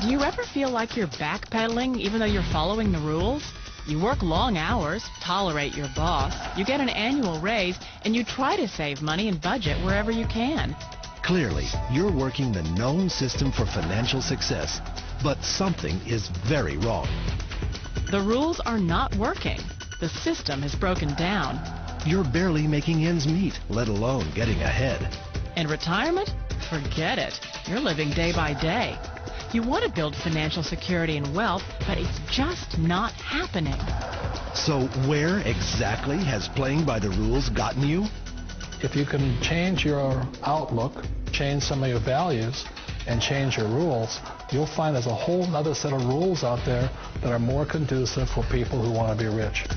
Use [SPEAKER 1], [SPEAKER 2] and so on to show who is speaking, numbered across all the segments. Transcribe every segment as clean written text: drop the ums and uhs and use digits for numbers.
[SPEAKER 1] Do you ever feel like you're backpedaling even though you're following the rules? You work long hours, tolerate your boss, you get an annual raise, and you try to save money and budget wherever you can.
[SPEAKER 2] Clearly, you're working the known system for financial success, but something is very wrong.
[SPEAKER 1] The rules are not working. The system has broken down.
[SPEAKER 2] You're barely making ends meet, let alone getting ahead.
[SPEAKER 1] And retirement? Forget it. You're living day by day. You want to build financial security and wealth, but it's just not happening.
[SPEAKER 2] So where exactly has playing by the rules gotten you?
[SPEAKER 3] If you can change your outlook, change some of your values, and change your rules, you'll find there's a whole other set of rules out there that are more conducive for people who want to be rich.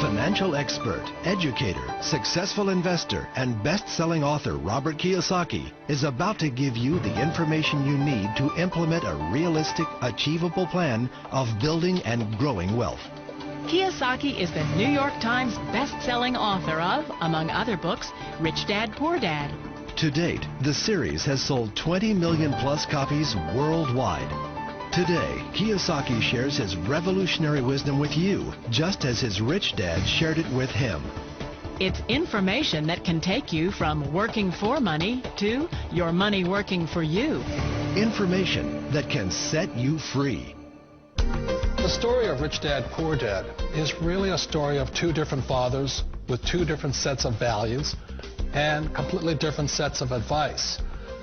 [SPEAKER 2] Financial expert, educator, successful investor, and best-selling author Robert Kiyosaki is about to give you the information you need to implement a realistic, achievable plan of building and growing wealth.
[SPEAKER 1] Kiyosaki is the New York Times best-selling author of, among other books, Rich Dad, Poor Dad.
[SPEAKER 2] To date, the series has sold 20 million plus copies worldwide. Today, Kiyosaki shares his revolutionary wisdom with you, just as his rich dad shared it with him.
[SPEAKER 1] It's information that can take you from working for money to your money working for you.
[SPEAKER 2] Information that can set you free.
[SPEAKER 3] The story of Rich Dad, Poor Dad is really a story of two different fathers with two different sets of values and completely different sets of advice.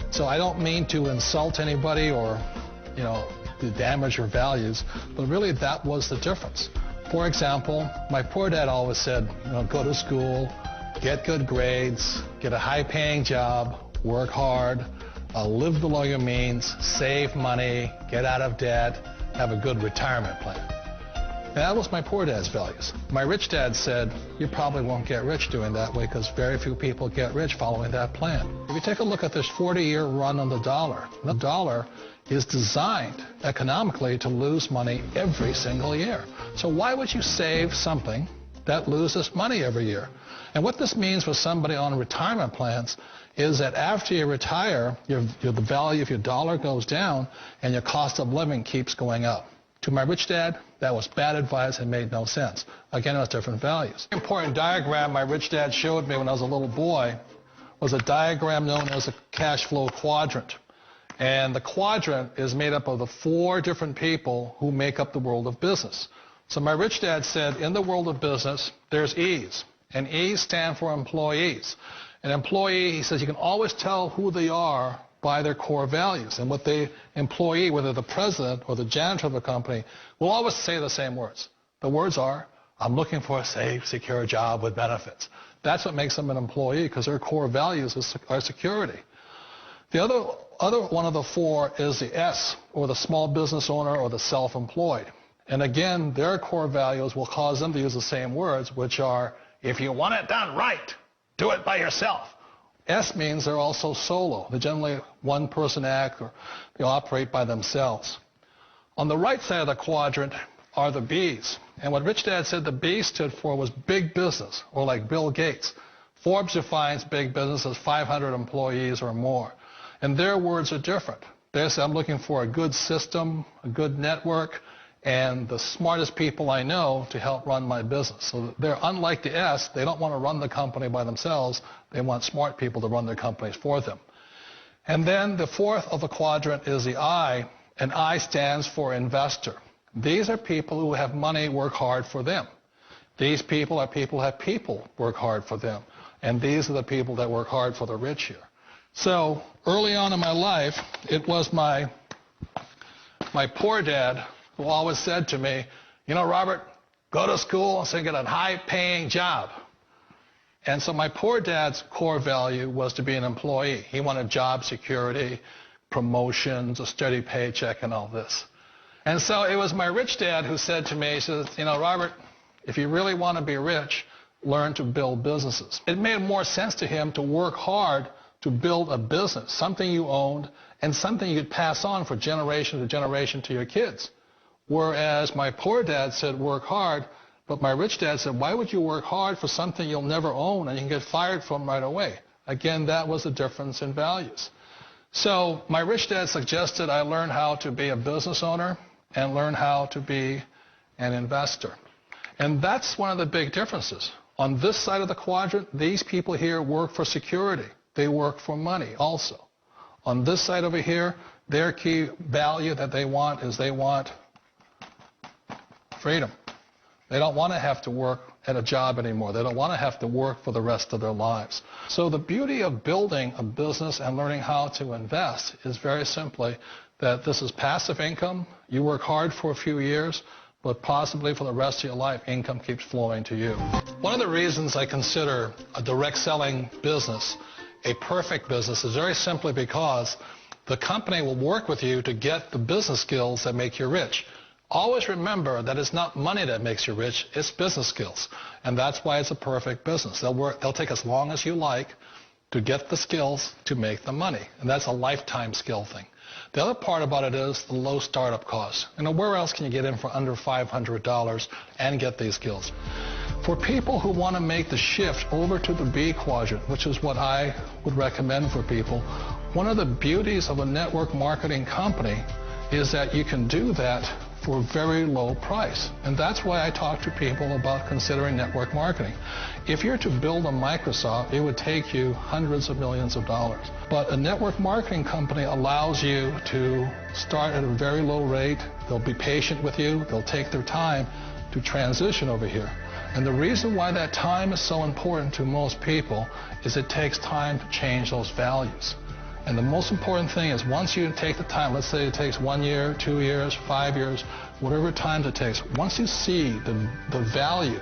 [SPEAKER 3] So I don't mean to insult anybody or, to damage your values, but really that was the difference. For example, my poor dad always said, go to school, get good grades, get a high-paying job, work hard, live below your means, save money, get out of debt, have a good retirement plan. And that was my poor dad's values. My rich dad said, you probably won't get rich doing that way because very few people get rich following that plan. If you take a look at this 40-year run on the dollar is designed economically to lose money every single year. So why would you save something that loses money every year? And what this means for somebody on retirement plans is that after you retire, the value of your dollar goes down and your cost of living keeps going up. To my rich dad, that was bad advice and made no sense. Again, it was different values. An important diagram my rich dad showed me when I was a little boy was a diagram known as a cash flow quadrant. And the quadrant is made up of the four different people who make up the world of business. So my rich dad said, in the world of business, there's E's. And E's stand for employees. An employee, he says, you can always tell who they are by their core values. And what the employee, whether the president or the janitor of the company, will always say the same words. The words are, I'm looking for a safe, secure job with benefits. That's what makes them an employee, because their core values are security. The other one of the four is the S, or the small business owner or the self-employed. And again, their core values will cause them to use the same words, which are, if you want it done right, do it by yourself. S means they're also solo. They're generally one-person act, or they operate by themselves. On the right side of the quadrant are the B's. And what Rich Dad said the B stood for was big business, or like Bill Gates. Forbes defines big business as 500 employees or more. And their words are different. They say, I'm looking for a good system, a good network, and the smartest people I know to help run my business. So they're unlike the S. They don't want to run the company by themselves. They want smart people to run their companies for them. And then the fourth of the quadrant is the I, and I stands for investor. These are people who have money work hard for them. These people are people who have people work hard for them. And these are the people that work hard for the rich here. So early on in my life, it was my poor dad who always said to me, Robert, go to school and get a high-paying job. And so my poor dad's core value was to be an employee. He wanted job security, promotions, a steady paycheck, and all this. And so it was my rich dad who said to me, he says, Robert, if you really want to be rich, learn to build businesses. It made more sense to him to work hard to build a business, something you owned and something you could pass on for generation to generation to your kids. Whereas my poor dad said work hard, but my rich dad said, why would you work hard for something you'll never own and you can get fired from right away? Again, that was the difference in values. So my rich dad suggested I learn how to be a business owner and learn how to be an investor. And that's one of the big differences. On this side of the quadrant, these people here work for security. They work for money also. On this side over here, their key value that they want is they want freedom. They don't want to have to work at a job anymore. They don't want to have to work for the rest of their lives. So the beauty of building a business and learning how to invest is very simply that this is passive income. You work hard for a few years, but possibly for the rest of your life, income keeps flowing to you. One of the reasons I consider a direct selling business a perfect business is very simply because the company will work with you to get the business skills that make you rich. Always remember that it's not money that makes you rich, it's business skills. And that's why it's a perfect business. They'll take as long as you like to get the skills to make the money. And that's a lifetime skill thing. The other part about it is the low startup costs. Where else can you get in for under $500 and get these skills? For people who want to make the shift over to the B quadrant, which is what I would recommend for people, one of the beauties of a network marketing company is that you can do that for a very low price. And that's why I talk to people about considering network marketing. If you're to build a Microsoft, it would take you hundreds of millions of dollars. But a network marketing company allows you to start at a very low rate. They'll be patient with you. They'll take their time to transition over here. And the reason why that time is so important to most people is it takes time to change those values. And the most important thing is once you take the time, let's say it takes 1 year, 2 years, 5 years, whatever time it takes, once you see the value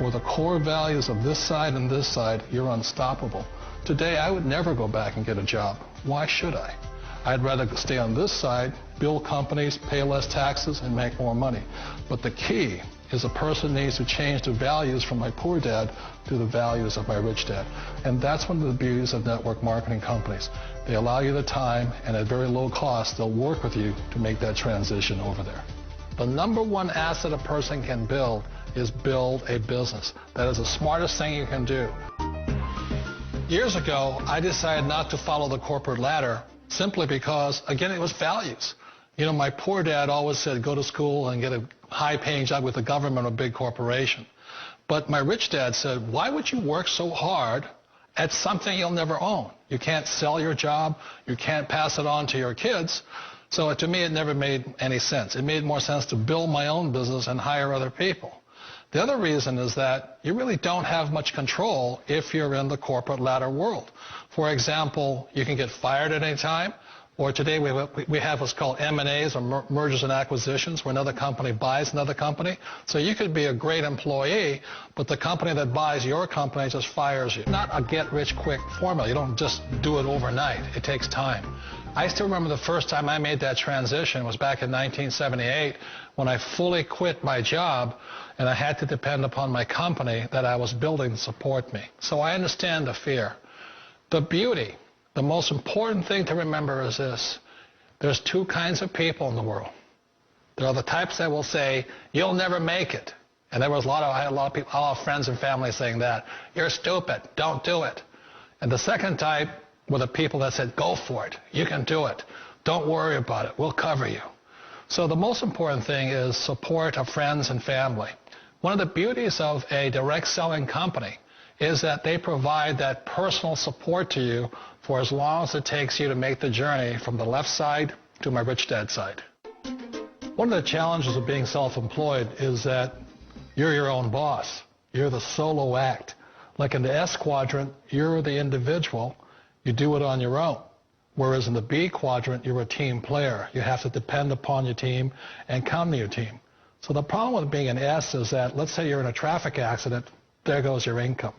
[SPEAKER 3] or the core values of this side and this side, you're unstoppable. Today, I would never go back and get a job. Why should I? I'd rather stay on this side, build companies, pay less taxes, and make more money. But the key is a person needs to change the values from my poor dad to the values of my rich dad. And that's one of the beauties of network marketing companies. They allow you the time, and at very low cost, they'll work with you to make that transition over there. The number one asset a person can build is build a business. That is the smartest thing you can do. Years ago, I decided not to follow the corporate ladder simply because, again, it was values. My poor dad always said, go to school and get a high-paying job with the government or big corporation. But my rich dad said, why would you work so hard at something you'll never own? You can't sell your job. You can't pass it on to your kids. So to me, it never made any sense. It made more sense to build my own business and hire other people. The other reason is that you really don't have much control if you're in the corporate ladder world. For example, you can get fired at any time. Or today we have what's called M&As, or mergers and acquisitions, where another company buys another company. So you could be a great employee, but the company that buys your company just fires you. Not a get-rich-quick formula. You don't just do it overnight. It takes time. I still remember the first time I made that transition was back in 1978 when I fully quit my job and I had to depend upon my company that I was building to support me. So I understand the fear. The beauty. The most important thing to remember is this. There's two kinds of people in the world. There are the types that will say, you'll never make it. And I had a lot of people, a lot of friends and family saying that. You're stupid. Don't do it. And the second type were the people that said, go for it. You can do it. Don't worry about it. We'll cover you. So the most important thing is support of friends and family. One of the beauties of a direct selling company is that they provide that personal support to you for as long as it takes you to make the journey from the left side to my rich dad side. One of the challenges of being self-employed is that you're your own boss. You're the solo act. Like in the S quadrant, you're the individual. You do it on your own. Whereas in the B quadrant, you're a team player. You have to depend upon your team and count on your team. So the problem with being an S is that, let's say you're in a traffic accident, there goes your income.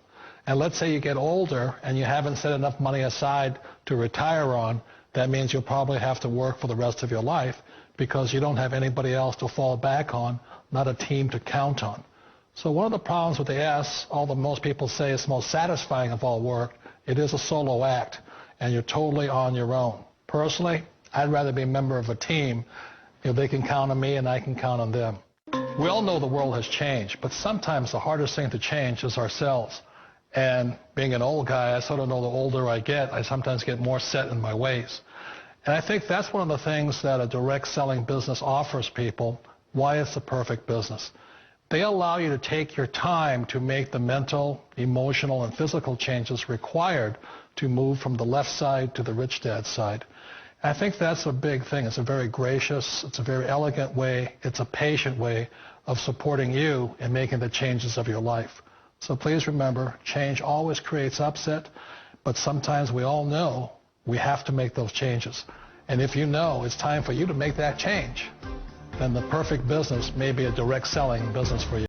[SPEAKER 3] And let's say you get older and you haven't set enough money aside to retire on, that means you'll probably have to work for the rest of your life because you don't have anybody else to fall back on, not a team to count on. So one of the problems with the S, although most people say it's the most satisfying of all work, it is a solo act and you're totally on your own. Personally, I'd rather be a member of a team if they can count on me and I can count on them. We all know the world has changed, but sometimes the hardest thing to change is ourselves. And being an old guy, I sort of know the older I get, I sometimes get more set in my ways. And I think that's one of the things that a direct selling business offers people, why it's the perfect business. They allow you to take your time to make the mental, emotional, and physical changes required to move from the left side to the rich dad side. And I think that's a big thing. It's a very gracious, it's a very elegant way, it's a patient way of supporting you in making the changes of your life. So please remember, change always creates upset, but sometimes we all know we have to make those changes. And if you know it's time for you to make that change, then the perfect business may be a direct selling business for you.